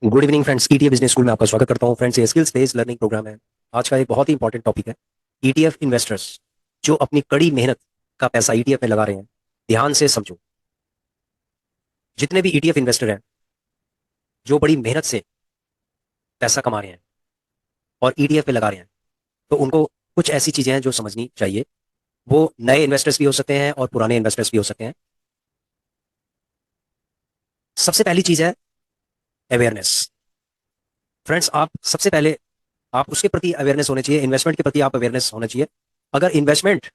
Good evening friends, ETF business school में आपका स्वागत करता हूं। फ्रेंड्स, ये स्किल्स बेस्ड लर्निंग प्रोग्राम है। आज का एक बहुत ही इंपॉर्टेंट टॉपिक है ईटीएफ इन्वेस्टर्स जो अपनी कड़ी मेहनत का पैसा ईटीएफ में लगा रहे हैं। ध्यान से समझो, जितने भी ईटीएफ इन्वेस्टर हैं जो बड़ी मेहनत से पैसा कमा रहे हैं और ईटीएफ में लगा रहे हैं, तो उनको कुछ ऐसी चीजें हैं जो समझनी चाहिए। वो नए इन्वेस्टर्स भी हो सकते हैं और पुराने इन्वेस्टर्स भी हो सकते हैं। सबसे पहली चीज है अवेयरनेस। फ्रेंड्स, आप सबसे पहले आप उसके प्रति अवेयरनेस होने चाहिए, इन्वेस्टमेंट के प्रति आप अवेयरनेस होना चाहिए। अगर इन्वेस्टमेंट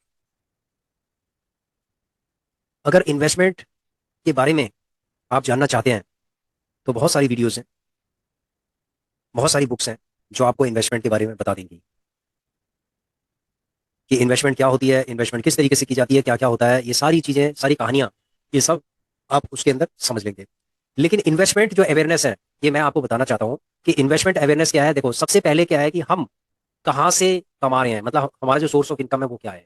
अगर इन्वेस्टमेंट के बारे में आप जानना चाहते हैं तो बहुत सारी वीडियोस हैं, बहुत सारी बुक्स हैं जो आपको इन्वेस्टमेंट के बारे में बता देंगी कि इन्वेस्टमेंट क्या होती है, इन्वेस्टमेंट किस तरीके से की जाती है, क्या क्या होता है, ये सारी चीजें, सारी कहानियां, ये सब आप उसके अंदर समझ लेंगे। लेकिन इन्वेस्टमेंट जो अवेयरनेस है, ये मैं आपको बताना चाहता हूँ कि इन्वेस्टमेंट अवेयरनेस क्या है। देखो, सबसे पहले क्या है कि हम कहाँ से कमा रहे हैं, मतलब हमारा जो सोर्स ऑफ इनकम है वो क्या है।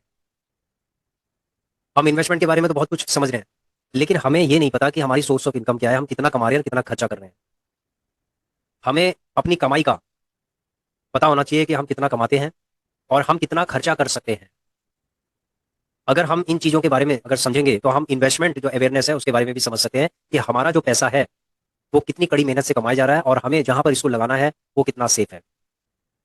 हम इन्वेस्टमेंट के बारे में तो बहुत कुछ समझ रहे हैं, लेकिन हमें ये नहीं पता कि हमारी सोर्स ऑफ इनकम क्या है, हम कितना कमा रहे हैं और कितना खर्चा कर रहे हैं। हमें अपनी कमाई का पता होना चाहिए कि हम कितना कमाते हैं और हम कितना खर्चा कर सकते हैं। अगर हम इन चीजों के बारे में अगर समझेंगे तो हम इन्वेस्टमेंट जो अवेयरनेस है उसके बारे में भी समझ सकते हैं कि हमारा जो पैसा है वो कितनी कड़ी मेहनत से कमाया जा रहा है और हमें जहां पर इसको लगाना है वो कितना सेफ है।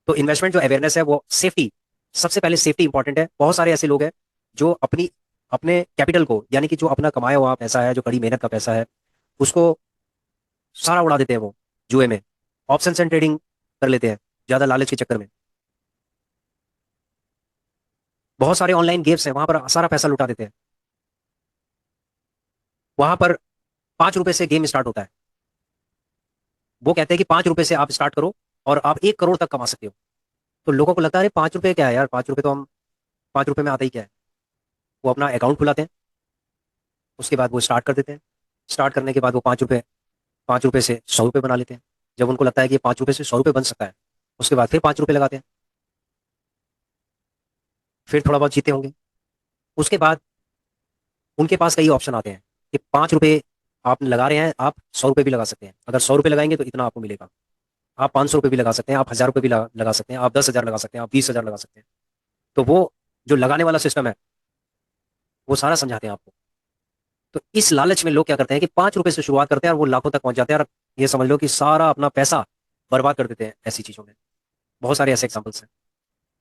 तो इन्वेस्टमेंट जो अवेयरनेस है वो सेफ्टी, सबसे पहले सेफ्टी इंपॉर्टेंट है। बहुत सारे ऐसे लोग हैं जो अपने कैपिटल को, यानी कि जो अपना कमाया हुआ पैसा है, जो कड़ी मेहनत का पैसा है, उसको सारा उड़ा देते हैं वो जुए में, ऑप्शन एंड ट्रेडिंग कर लेते हैं ज्यादा लालच के चक्कर में। बहुत सारे ऑनलाइन गेम्स हैं, वहां पर सारा पैसा लुटा देते हैं। वहां पर 5 रुपए से गेम स्टार्ट होता है। वो कहते हैं कि 5 रुपए से आप स्टार्ट करो और आप 1 करोड़ तक कमा सकते हो। तो लोगों को लगता है अरे 5 रुपए क्या है यार, 5 रुपए तो हम, 5 रुपए में आता ही क्या है। वो अपना अकाउंट खुलाते हैं, उसके बाद वो स्टार्ट कर देते हैं। स्टार्ट करने के बाद वो 5 रुपए, 5 रुपए से 100 रुपए बना लेते हैं। जब उनको लगता है कि 5 रुपए से 100 रुपए बन सकता है, उसके बाद फिर 5 रुपए लगाते हैं, फिर थोड़ा बहुत जीते होंगे। उसके बाद उनके पास कई ऑप्शन आते हैं कि 5 रुपए आप लगा रहे हैं, आप 100 रुपए भी लगा सकते हैं। अगर 100 रुपए लगाएंगे तो इतना आपको मिलेगा। आप 500 रुपए भी लगा सकते हैं, आप 1000 रुपए भी लगा सकते हैं, आप 10,000 लगा सकते हैं, आप 20,000 लगा सकते हैं। तो वो जो लगाने वाला सिस्टम है वो सारा समझाते हैं आपको। तो इस लालच में लोग क्या करते हैं कि 5 रुपए से शुरुआत करते हैं और वो लाखों तक पहुंच जाते हैं और ये समझ लो कि सारा अपना पैसा बर्बाद कर देते हैं ऐसी चीजों में। बहुत सारे ऐसे एग्जाम्पल्स हैं।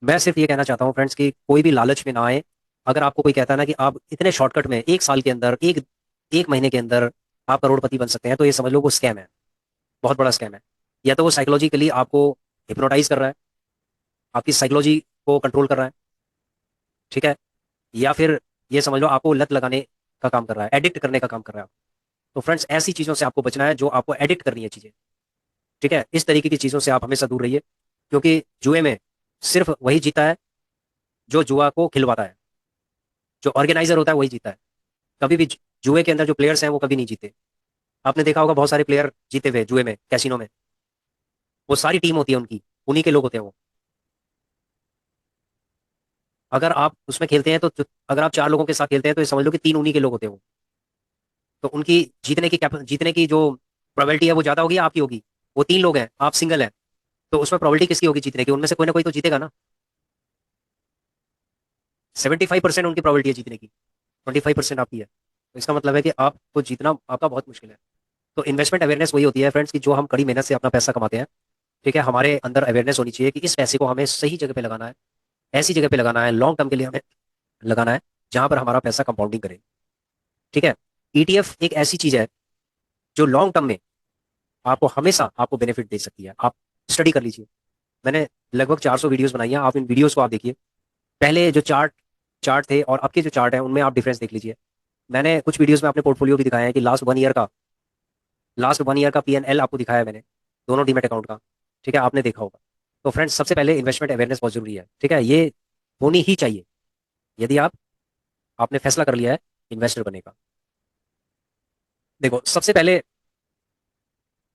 मैं सिर्फ ये कहना चाहता हूँ फ्रेंड्स कि कोई भी लालच में ना आए। अगर आपको कोई कहता है ना कि आप इतने शॉर्टकट में 1 साल के अंदर, एक एक महीने के अंदर आप करोड़पति बन सकते हैं, तो ये समझ लो वो स्कैम है, बहुत बड़ा स्कैम है। या तो वो साइकोलॉजिकली आपको हिप्नोटाइज कर रहा है, आपकी साइकोलॉजी को कंट्रोल कर रहा है, ठीक है। या फिर ये समझ लो आपको लत लगाने का काम कर रहा है, एडिक्ट करने का काम कर रहा है। तो फ्रेंड्स, ऐसी चीजों से आपको बचना है जो आपको एडिक्ट करनी है चीजें, ठीक है। इस तरीके की चीजों से आप हमेशा दूर रहिए, क्योंकि जुए में सिर्फ वही जीता है जो जुआ को खिलवाता है। जो ऑर्गेनाइजर होता है वही जीता है। कभी भी जुए के अंदर जो प्लेयर्स हैं वो कभी नहीं जीते। आपने देखा होगा बहुत सारे प्लेयर जीते हुए जुए में, कैसीनो में। वो सारी टीम होती है उनकी, उन्हीं के लोग होते हैं वो। अगर आप उसमें खेलते हैं तो अगर आप 4 लोगों के साथ खेलते हैं तो ये समझ लो कि 3 उन्हीं के लोग होते हैं वो। तो उनकी जीतने की जो प्रोबेबिलिटी है वो ज्यादा होगी या आपकी होगी। वो 3 लोग हैं, आप सिंगल हैं, तो उसमें प्रोबेबिलिटी किसकी होगी जीतने की, उनमें से कोई ना कोई तो जीतेगा ना। 75% उनकी प्रोबेबिलिटी है जीतने की, 25% आपकी है। तो इसका मतलब है कि आपको जीतना आपका बहुत मुश्किल है। तो इन्वेस्टमेंट अवेयरनेस वही होती है फ्रेंड्स कि जो हम कड़ी मेहनत से अपना पैसा कमाते हैं, ठीक है। हमारे अंदर अवेयरनेस होनी चाहिए कि इस पैसे को हमें सही जगह पे लगाना है, ऐसी जगह पे लगाना है, लॉन्ग टर्म के लिए हमें लगाना है जहां पर हमारा पैसा कंपाउंडिंग करे, ठीक है। ईटीएफ एक ऐसी चीज है जो लॉन्ग टर्म में आपको हमेशा आपको बेनिफिट दे सकती है। आप स्टडी कर लीजिए। मैंने लगभग 400 वीडियोस बनाई हैं, आप इन वीडियोस को आप देखिए। पहले जो चार्ट चार्ट थे और अब के जो चार्ट है उनमें आप डिफरेंस देख लीजिए। मैंने कुछ वीडियोस में अपने पोर्टफोलियो भी दिखाया है कि लास्ट 1 ईयर का पीएनएल आपको दिखाया है मैंने, दोनों डीमेट अकाउंट का, ठीक है। आपने देखा होगा। तो फ्रेंड्स, सबसे पहले इन्वेस्टमेंट अवेयरनेस बहुत जरूरी है, ठीक है। ये होनी ही चाहिए यदि आपने फैसला कर लिया है इन्वेस्टर बनने का। देखो, सबसे पहले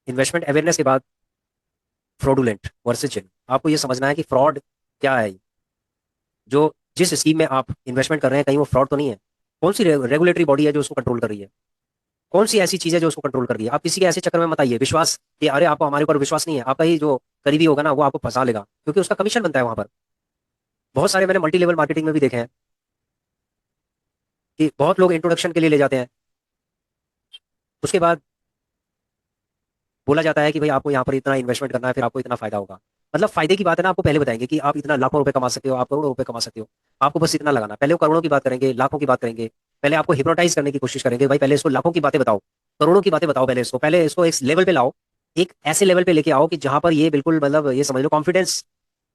इन्वेस्टमेंट अवेयरनेस के बाद फ्रॉडुलेंट वर्सेस जेन्युइन, आपको ये समझना है कि फ्रॉड क्या है। जो जिस स्कीम में आप इन्वेस्टमेंट कर रहे हैं कहीं वो फ्रॉड तो नहीं है। कौन सी रेगुलेटरी बॉडी है जो उसको कंट्रोल कर रही है। कौन सी ऐसी चीज है जो उसको कंट्रोल कर रही है? आप किसी के ऐसे चक्कर में मत आइए, विश्वास कि अरे आपको हमारे ऊपर विश्वास नहीं है, आपका ही जो करीबी होगा ना वो आपको फंसा लेगा, क्योंकि उसका कमीशन बनता है वहां पर। बहुत सारे मैंने मल्टी लेवल मार्केटिंग में भी देखे हैं कि बहुत लोग इंट्रोडक्शन के लिए ले जाते हैं, उसके बाद बोला जाता है कि भाई आपको यहाँ पर इतना इन्वेस्टमेंट करना है, फिर आपको इतना फायदा होगा। मतलब फायदे की बात है ना, आपको पहले बताएंगे कि आप इतना लाखों रुपए कमा सकते हो, आप करोड़ों रुपए कमा सकते हो, आपको बस इतना लगाना। पहले वो करोड़ों की बात करेंगे, लाखों की बात करेंगे, पहले आपको हिप्नोटाइज करने की कोशिश करेंगे, भाई पहले इसको लाखों की बातें बताओ, करोड़ों की बातें बताओ, पहले इसको एक लेवल पे लाओ, एक ऐसे लेवल पे लेके आओ कि जहां पर ये बिल्कुल मतलब ये समझ लो कॉन्फिडेंस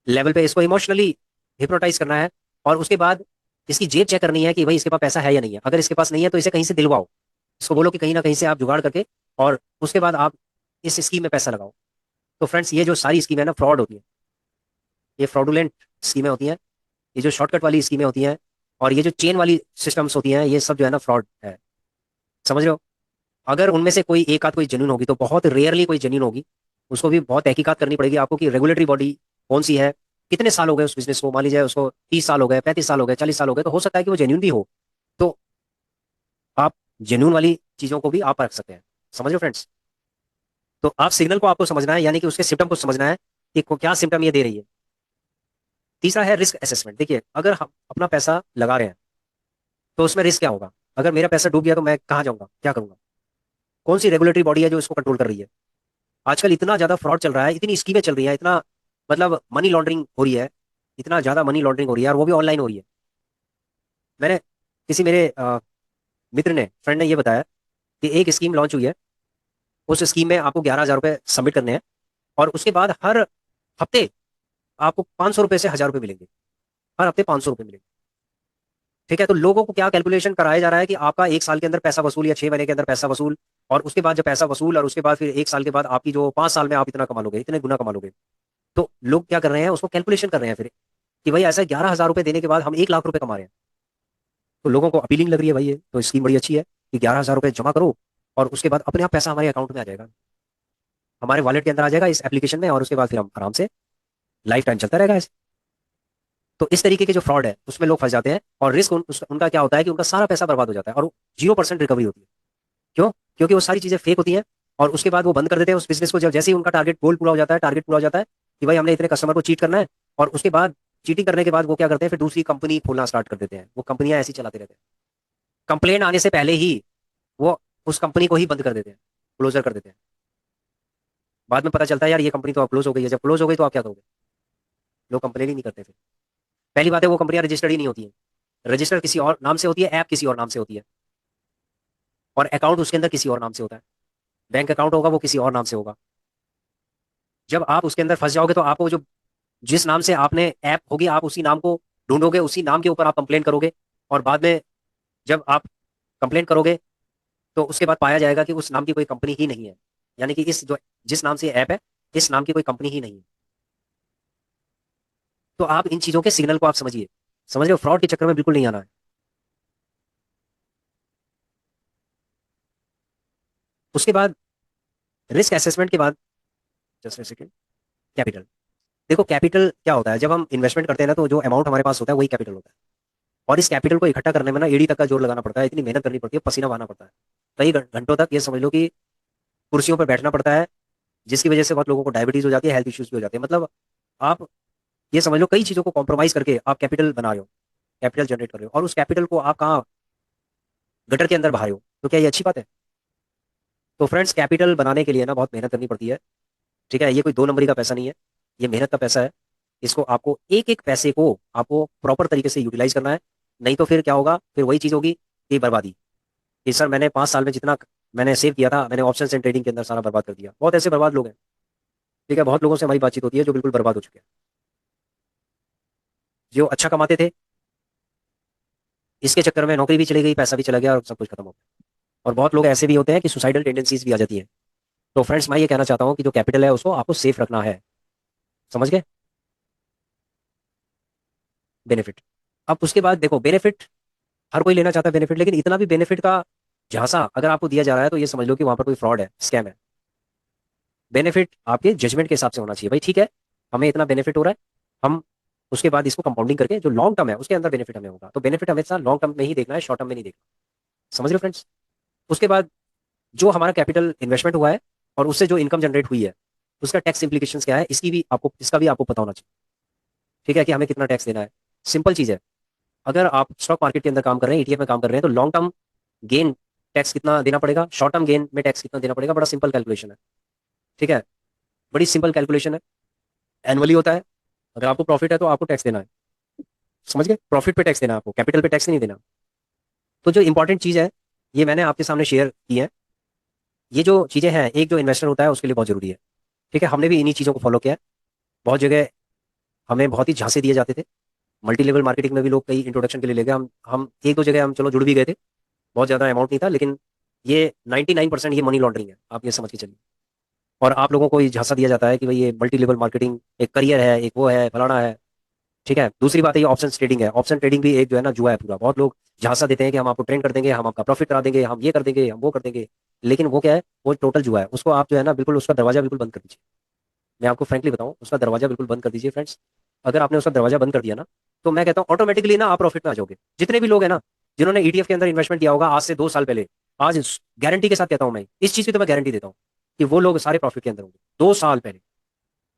लेवल पे इसको इमोशनली हिप्नोटाइज करना है। और उसके बाद इसकी जेब चेक करनी है कि भाई इसके पास पैसा है या नहीं है। अगर इसके पास नहीं है तो इसे कहीं से दिलवाओ, इसको बोलो कि कहीं ना कहीं से आप जुगाड़ करके, और उसके बाद आप इस स्कीम में पैसा लगाओ। तो फ्रेंड्स ये जो सारी स्कीमें है ना फ्रॉड होती है, ये फ्रॉडुलेंट स्कीमें होती हैं, ये जो शॉर्टकट वाली स्कीमें होती हैं, और ये जो चेन वाली सिस्टम्स होती हैं, ये सब जो है ना फ्रॉड है। समझ रहे हो? अगर उनमें से कोई एक आध कोई जेन्युइन होगी तो बहुत रेयरली कोई जेन्युइन होगी, उसको भी बहुत तहकीकात करनी पड़ेगी आपको कि रेगुलेटरी बॉडी कौन सी है, कितने साल हो गए उस बिजनेस को, मान लीजिए उसको 30 साल हो गए, 35 साल हो गए, 40 साल हो गए, तो हो सकता है कि वो जेन्युइन भी हो। तो आप जेन्युइन वाली चीजों को भी आप रख सकते हैं। समझ रहे हो फ्रेंड्स? तो आप सिग्नल को आपको समझना है, यानी कि उसके सिम्टम को समझना है कि क्या सिम्टम ये दे रही है। तीसरा है रिस्क असेसमेंट। देखिए अगर हम अपना पैसा लगा रहे हैं तो उसमें रिस्क क्या होगा, अगर मेरा पैसा डूब गया तो मैं कहाँ जाऊंगा, क्या करूंगा, कौन सी रेगुलेटरी बॉडी है जो इसको कंट्रोल कर रही है। आजकल इतना ज्यादा फ्रॉड चल रहा है, इतनी स्कीमें चल रही हैं, इतना मतलब मनी लॉन्ड्रिंग हो रही है, इतना ज्यादा मनी लॉन्ड्रिंग हो रही है, और वो भी ऑनलाइन हो रही है। मैंने किसी मेरे मित्र ने, फ्रेंड ने ये बताया कि एक स्कीम लॉन्च हुई है, उस स्कीम में आपको 11,000 रुपये सबमिट करने हैं, और उसके बाद हर हफ्ते आपको 500 रुपये से 1,000 रुपये मिलेंगे, हर हफ्ते 500 रुपये मिलेंगे। ठीक है, तो लोगों को क्या कैलकुलेशन कराया जा रहा है कि आपका 1 साल के अंदर पैसा वसूल या 6 महीने के अंदर पैसा वसूल, और उसके बाद जब पैसा वसूल, और उसके बाद फिर 1 साल के बाद आपकी जो 5 साल में आप इतना कमा लोगे, इतने गुना कमा लोगे। तो लोग क्या कर रहे हैं, उसको कैलकुलेशन कर रहे हैं फिर कि भाई ऐसा 11,000 रुपये देने के बाद हम 1 लाख रुपए कमा रहे हैं। तो लोगों को अपीलिंग लग रही है भाई, ये तो स्कीम बड़ी अच्छी है कि 11,000 रुपये जमा करो, और उसके बाद अपने आप पैसा हमारे अकाउंट में आ जाएगा, हमारे वॉलेट के अंदर आ जाएगा इस एप्लीकेशन में, और उसके बाद फिर हम आराम से लाइफ टाइम चलता रहेगा ऐसे। तो इस तरीके के जो फ्रॉड है उसमें लोग फंस जाते हैं, और रिस्क उनका क्या होता है कि उनका सारा पैसा बर्बाद हो जाता है, और 0% रिकवरी होती है। क्यों? क्योंकि वो सारी चीजें फेक होती हैं, और उसके बाद वो बंद कर देते हैं उस बिजनेस को, जब जैसे ही उनका टारगेट गोल पूरा हो जाता है, टारगेट पूरा हो जाता है कि भाई हमने इतने कस्टमर को चीट करना है, और उसके बाद चीटिंग करने के बाद वो क्या करते हैं, फिर दूसरी कंपनी खोलना स्टार्ट कर देते हैं, वो कंपनियां ऐसी चलाते रहते हैं। कंप्लेन आने से पहले ही वो उस कंपनी को ही बंद कर देते हैं, क्लोजर कर देते हैं। बाद में पता चलता है यार ये कंपनी तो अब क्लोज हो गई है, जब क्लोज हो गई तो आप क्या करोगे? लोग कंप्लेन ही नहीं करते फिर। पहली बात है वो कंपनियां रजिस्टर्ड ही नहीं होती है, रजिस्टर किसी और नाम से होती है, ऐप किसी और नाम से होती है, और अकाउंट उसके अंदर किसी और नाम से होता है। बैंक अकाउंट होगा वो किसी और नाम से होगा। जब आप उसके अंदर फंस जाओगे तो आपको जो जिस नाम से आपने ऐप होगी, आप उसी नाम को ढूंढोगे, उसी नाम के ऊपर आप कंप्लेन करोगे, और बाद में जब आप कंप्लेन करोगे तो उसके बाद पाया जाएगा कि उस नाम की कोई कंपनी ही नहीं है, यानी कि इस जो जिस नाम से ऐप है, इस नाम की कोई कंपनी ही नहीं है। तो आप इन चीजों के सिग्नल को आप समझिए, समझ रहे हो? फ्रॉड के चक्कर में बिल्कुल नहीं आना है। उसके बाद रिस्क असेसमेंट के बाद, जस्ट सेकंड, कैपिटल। देखो कैपिटल क्या होता है, जब हम इन्वेस्टमेंट करते हैं ना तो जो अमाउंट हमारे पास होता है वही कैपिटल होता है, और इस कैपिटल को इकट्ठा करने में ना एड़ी तक का जोर लगाना पड़ता है, इतनी मेहनत करनी पड़ती है, पसीना बहाना पड़ता है, कई घंटों तक ये समझ लो कि कुर्सियों पर बैठना पड़ता है, जिसकी वजह से बहुत लोगों को डायबिटीज हो जाती है, हेल्थ इश्यूज भी हो जाते हैं। मतलब आप ये समझ लो कई चीजों को कॉम्प्रोमाइज करके आप कैपिटल बना रहे हो, कैपिटल जनरेट कर रहे हो, और उस कैपिटल को आप कहाँ, गटर के अंदर बहा रहे हो, तो क्या ये अच्छी बात है? तो फ्रेंड्स कैपिटल बनाने के लिए ना बहुत मेहनत करनी पड़ती है। ठीक है, ये कोई 2 नंबरी का पैसा नहीं है, ये मेहनत का पैसा है। इसको आपको एक एक पैसे को आपको प्रॉपर तरीके से यूटिलाइज करना है, नहीं तो फिर क्या होगा, फिर वही चीज होगी कि बर्बादी, कि सर मैंने 5 साल में जितना मैंने सेव किया था, मैंने ऑप्शन एंड ट्रेडिंग के अंदर सारा बर्बाद कर दिया। बहुत ऐसे बर्बाद लोग हैं। ठीक है, बहुत लोगों से हमारी बातचीत होती है जो बिल्कुल बर्बाद हो चुके हैं, जो अच्छा कमाते थे, इसके चक्कर में नौकरी भी चली गई, पैसा भी चला गया, और सब कुछ खत्म हो गया। और बहुत लोग ऐसे भी होते हैं कि सुसाइडल टेंडेंसीज भी आ जाती है। तो फ्रेंड्स मैं ये कहना चाहता हूँ कि जो कैपिटल है उसको आपको सेफ रखना है। समझ गए? बेनिफिट। अब उसके बाद देखो बेनिफिट, हर कोई लेना चाहता है बेनिफिट, लेकिन इतना भी बेनिफिट का झांसा अगर आपको दिया जा रहा है तो ये समझ लो कि वहां पर कोई फ्रॉड है, स्कैम है। बेनिफिट आपके जजमेंट के हिसाब से होना चाहिए, भाई ठीक है हमें इतना बेनिफिट हो रहा है, हम उसके बाद इसको कंपाउंडिंग करके जो लॉन्ग टर्म है उसके अंदर बेनिफिट हमें होगा। तो बेनिफिट हमेशा लॉन्ग टर्म में ही देखना है, शॉर्ट टर्म में नहीं देखना। समझ रहे हो फ्रेंड्स? उसके बाद जो हमारा कैपिटल इन्वेस्टमेंट हुआ है और उससे जो इनकम जनरेट हुई है, उसका टैक्स इम्प्लीकेशंस क्या है, इसका भी आपको पता होना चाहिए। ठीक है, कि हमें कितना टैक्स देना है। सिंपल चीज़ है। अगर आप स्टॉक मार्केट के अंदर काम कर रहे हैं, ईटीएफ में काम कर रहे हैं, तो लॉन्ग टर्म गेन टैक्स कितना देना पड़ेगा, शॉर्ट टर्म गेन में टैक्स कितना देना पड़ेगा, बड़ा सिंपल कैलकुलेशन है। ठीक है, बड़ी सिंपल कैलकुलेशन है। एनुअली होता है। अगर आपको प्रॉफिट है तो आपको टैक्स देना है। समझ गए, प्रॉफिट पे टैक्स देना है आपको, कैपिटल पे टैक्स नहीं देना। तो जो इंपॉर्टेंट चीज़ है, ये मैंने आपके सामने शेयर की है। ये जो चीज़ें हैं, एक जो इन्वेस्टर होता है उसके लिए बहुत जरूरी है। ठीक है, हमने भी इन्हीं चीज़ों को फॉलो किया है। बहुत जगह हमें बहुत ही झांसे दिए जाते थे। मल्टी लेवल मार्केटिंग में भी लोग कई इंट्रोडक्शन के लिए ले गए। हम एक दो जगह हम चलो जुड़ भी गए थे। बहुत ज़्यादा अमाउंट नहीं था, लेकिन ये 99% ये मनी लॉन्ड्रिंग है, आप ये समझ के चलिए। और आप लोगों को ये झांसा दिया जाता है कि भाई ये मल्टी लेवल मार्केटिंग एक करियर है, एक वो है, फलाना है। ठीक है, दूसरी बात है ये ऑप्शन ट्रेडिंग है। ऑप्शन ट्रेडिंग भी एक जो है ना जुआ है पूरा। बहुत लोग झांसा देते हैं कि हम आपको ट्रेन कर देंगे, हम आपका प्रॉफिट करा देंगे, हम ये कर देंगे, हम वो कर देंगे। लेकिन वो क्या है, वो टोटल जुआ है। उसको आप जो है ना बिल्कुल उसका दरवाजा बिल्कुल बंद कर दीजिए। मैं आपको फ्रेंकली बताऊं, उसका दरवाजा बिल्कुल बंद कर दीजिए फ्रेंड्स। अगर आपने उसका दरवाजा बंद कर दिया ना, तो मैं कहता हूँ ऑटोमेटिकली ना आप प्रॉफिट में आ जाओगे। जितने भी लोग हैं ना जिन्होंने ईटीएफ के अंदर इन्वेस्टमेंट किया होगा आज से 2 साल पहले, आज गारंटी के साथ कहता हूं, मैं इस चीज की तो मैं गारंटी देता हूँ कि वो लोग सारे प्रॉफिट के अंदर होंगे 2 साल पहले।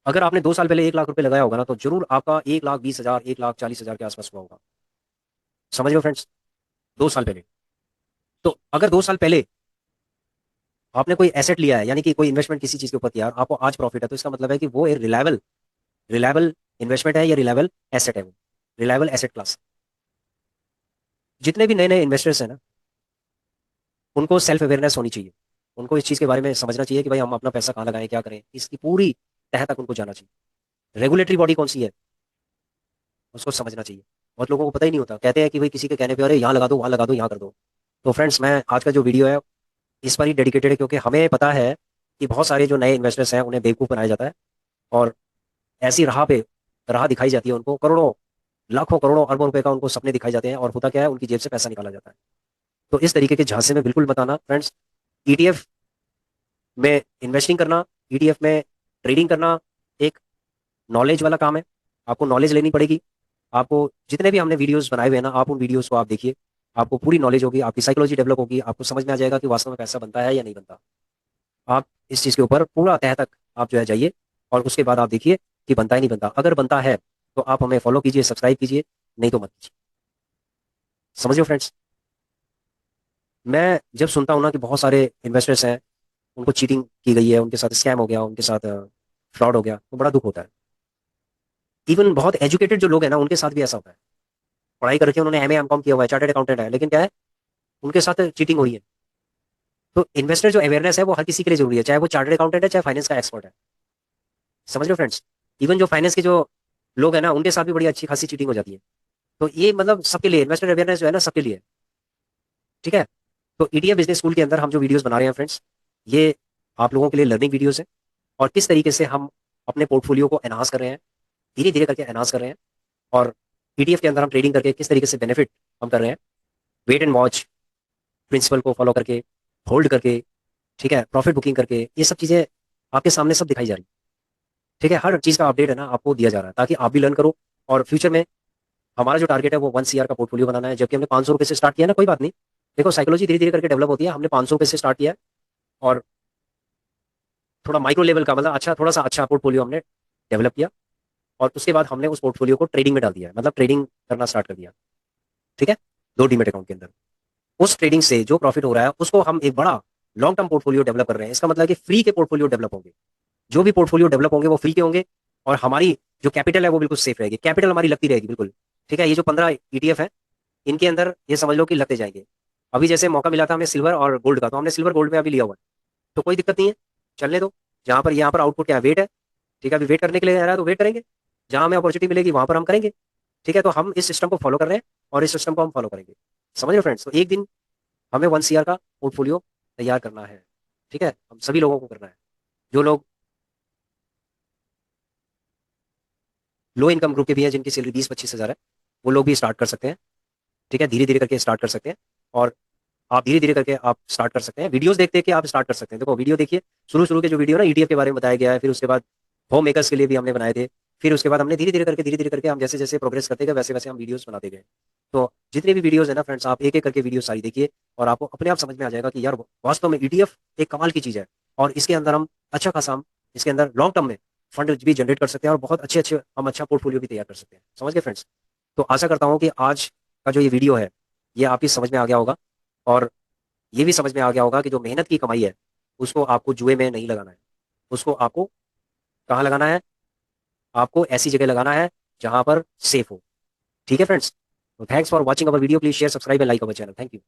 अगर आपने 2 साल पहले 1 लाख रुपए लगाया होगा ना, तो जरूर आपका 1,20,000 1,40,000 के आसपास हुआ होगा। समझ लो फ्रेंड्स, 2 साल पहले। तो अगर 2 साल पहले आपने कोई एसेट लिया है, यानी कि कोई इन्वेस्टमेंट किसी चीज के ऊपर किया और आपको आज प्रॉफिट है, तो इसका मतलब है कि वो एक रिलायबल रिलायबल इन्वेस्टमेंट है या रिलायबल एसेट है। वो रिलायबल एसेट क्लास। जितने भी नए नए इन्वेस्टर्स हैं ना, उनको सेल्फ अवेयरनेस होनी चाहिए। उनको इस चीज़ के बारे में समझना चाहिए कि भाई हम अपना पैसा कहाँ लगाएं, क्या करें, इसकी पूरी तह तक उनको जाना चाहिए। रेगुलेटरी बॉडी कौन सी है, उसको समझना चाहिए। बहुत लोगों को पता ही नहीं होता, कहते हैं कि भाई किसी के कहने पे अरे यहाँ लगा दो, वहाँ लगा दो, यहाँ कर दो। तो फ्रेंड्स, मैं आज का जो वीडियो है इस पर ही डेडिकेटेड है, क्योंकि हमें पता है कि बहुत सारे जो नए इन्वेस्टर्स हैं उन्हें बेवकूफ़ बनाया जाता है। और ऐसी राह पे राह दिखाई जाती है उनको, करोड़ों लाखों करोड़ों अरबों रुपए का उनको सपने दिखाई जाते हैं, और होता क्या है, उनकी जेब से पैसा निकाला जाता है। तो इस तरीके के झांसे में बिल्कुल मत आना फ्रेंड्स। ईटीएफ में इन्वेस्टिंग करना, ईटीएफ में ट्रेडिंग करना एक नॉलेज वाला काम है। आपको नॉलेज लेनी पड़ेगी। आपको जितने भी हमने वीडियोस बनाए हुए हैं ना, आप उन वीडियोस को आप देखिए। आपको पूरी नॉलेज होगी, आपकी साइकोलॉजी डेवलप होगी, आपको समझ में आ जाएगा कि वास्तव में पैसा बनता है या नहीं बनता। आप इस चीज़ के ऊपर पूरा तह तक आप जो है जाइए, और उसके बाद आप देखिए कि बनता है नहीं बनता। अगर बनता है तो आप हमें फॉलो कीजिए, सब्सक्राइब कीजिए, नहीं तो मत कीजिए। समझिए फ्रेंड्स। मैं जब सुनता हूं ना कि बहुत सारे इन्वेस्टर्स हैं, उनको चीटिंग की गई है, उनके साथ स्कैम हो गया, उनके साथ फ्रॉड हो गया, तो बड़ा दुख होता है। इवन बहुत एजुकेटेड जो लोग हैं ना, उनके साथ भी ऐसा होता है। पढ़ाई करके उन्होंने एमए एमकॉम किया हुआ है, चार्टर्ड अकाउंटेंट है, लेकिन क्या है, उनके साथ चीटिंग हो रही है। तो इन्वेस्टर जो अवेयरनेस है वो हर किसी के लिए जरूरी है, चाहे वो चार्टर्ड अकाउंटेंट है, चाहे फाइनेंस का एक्सपर्ट है। समझ लो फ्रेंड्स। इवन जो फाइनेंस के जो लोग हैं ना, उनके साथ भी बड़ी अच्छी खासी चीटिंग हो जाती है। तो ये मतलब सबके लिए इन्वेस्टर अवेयरनेस जो है ना, सबके लिए। ठीक है। तो ईटीएफ बिजनेस स्कूल के अंदर हम जो वीडियोस बना रहे हैं फ्रेंड्स, ये आप लोगों के लिए लर्निंग वीडियोस है। और किस तरीके से हम अपने पोर्टफोलियो को एनहांस कर रहे हैं, धीरे धीरे करके एनहांस कर रहे हैं। और ईटीएफ के अंदर हम ट्रेडिंग करके किस तरीके से बेनिफिट हम कर रहे हैं, वेट एंड वॉच प्रिंसिपल को फॉलो करके, होल्ड करके, ठीक है, प्रॉफिट बुकिंग करके, ये सब चीज़ें आपके सामने सब दिखाई जा रही है। ठीक है, हर चीज़ का अपडेट है ना आपको दिया जा रहा है, ताकि आप भी लर्न करो। और फ्यूचर में हमारा जो टारगेट है वो 1 CR का पोर्टफोलियो बनाना है, जबकि हमने 500 रुपये से स्टार्ट किया ना, कोई बात नहीं। देखो, साइकोलॉजी धीरे धीरे करके डेवलप होती है। हमने 500 रुपये से स्टार्ट किया है, और थोड़ा माइक्रो लेवल का, मतलब अच्छा, थोड़ा सा अच्छा पोर्टफोलियो हमने डेवलप किया। और उसके बाद हमने उस पोर्टफोलियो को ट्रेडिंग में डाल दिया, मतलब ट्रेडिंग करना स्टार्ट कर दिया। ठीक है, 2 डीमेट अकाउंट के अंदर। उस ट्रेडिंग से जो प्रॉफिट हो रहा है उसको हम एक बड़ा लॉन्ग टर्म पोर्टफोलियो डेवलप कर रहे हैं। इसका मतलब है कि फ्री के पोर्टफोलियो डेवलप होंगे। जो भी पोर्टफोलियो डेवलप होंगे वो फ्री के होंगे। और हमारी जो कैपिटल है वो बिल्कुल सेफ रहेगी, कैपिटल हमारी लगती रहेगी बिल्कुल। ठीक है, ये जो 15 ईटीएफ है, इनके अंदर ये समझ लो कि लगते जाएंगे। अभी जैसे मौका मिला था हमें सिल्वर और गोल्ड का, तो हमने सिल्वर गोल्ड में अभी लिया हुआ है। तो कोई दिक्कत नहीं है, चलने दो। जहां पर यहाँ पर आउटपुट क्या है, वेट है। ठीक है, अभी वेट करने के लिए आ रहा है तो वेट करेंगे। जहां हमें अपॉर्चुनिटी मिलेगी वहां पर हम करेंगे। ठीक है, तो हम इस सिस्टम को फॉलो कर रहे हैं, और इस सिस्टम को हम फॉलो करेंगे। समझ रहे हो फ्रेंड्स। तो एक दिन हमें 1 CR का पोर्टफोलियो तैयार करना है। ठीक है, हम सभी लोगों को करना है। जो लोग लो इनकम ग्रुप के भी हैं, जिनकी सैलरी 20-25 हज़ार है, वो लोग भी स्टार्ट कर सकते हैं। ठीक है, धीरे धीरे करके स्टार्ट कर सकते हैं। और आप धीरे धीरे करके आप स्टार्ट कर सकते हैं, वीडियोस देख देख के आप स्टार्ट कर सकते हैं। देखो वीडियो देखिए, शुरू शुरू के जो वीडियो ना ईटीएफ के बारे में बताया गया है, फिर उसके बाद होम मेकर्स के लिए भी हमने बनाए थे। फिर उसके बाद हमने धीरे धीरे करके हम जैसे जैसे प्रोग्रेस करते गए वैसे वैसे हम वीडियोस बनाते गए। तो जितने भी वीडियोस है ना फ्रेंड्स, आप एक एक करके वीडियो सारी देखिए और आपको अपने आप समझ में आ जाएगा कि यार वास्तव में ईटीएफ एक कमाल की चीज़ है। और इसके अंदर हम अच्छा खासा हम इसके अंदर लॉन्ग टर्म में फंड भी जनरेट कर सकते हैं और बहुत अच्छे अच्छे हम अच्छा पोर्टफोलियो भी तैयार कर सकते हैं। समझ गए फ्रेंड्स? तो आशा करता हूँ कि आज का जो ये वीडियो है ये आपकी समझ में आ गया होगा। और ये भी समझ में आ गया होगा कि जो मेहनत की कमाई है उसको आपको जुए में नहीं लगाना है। उसको आपको कहाँ लगाना है? आपको ऐसी जगह लगाना है जहां पर सेफ हो। ठीक है फ्रेंड्स? तो thanks for watching our video, please share subscribe and like our channel. Thank you.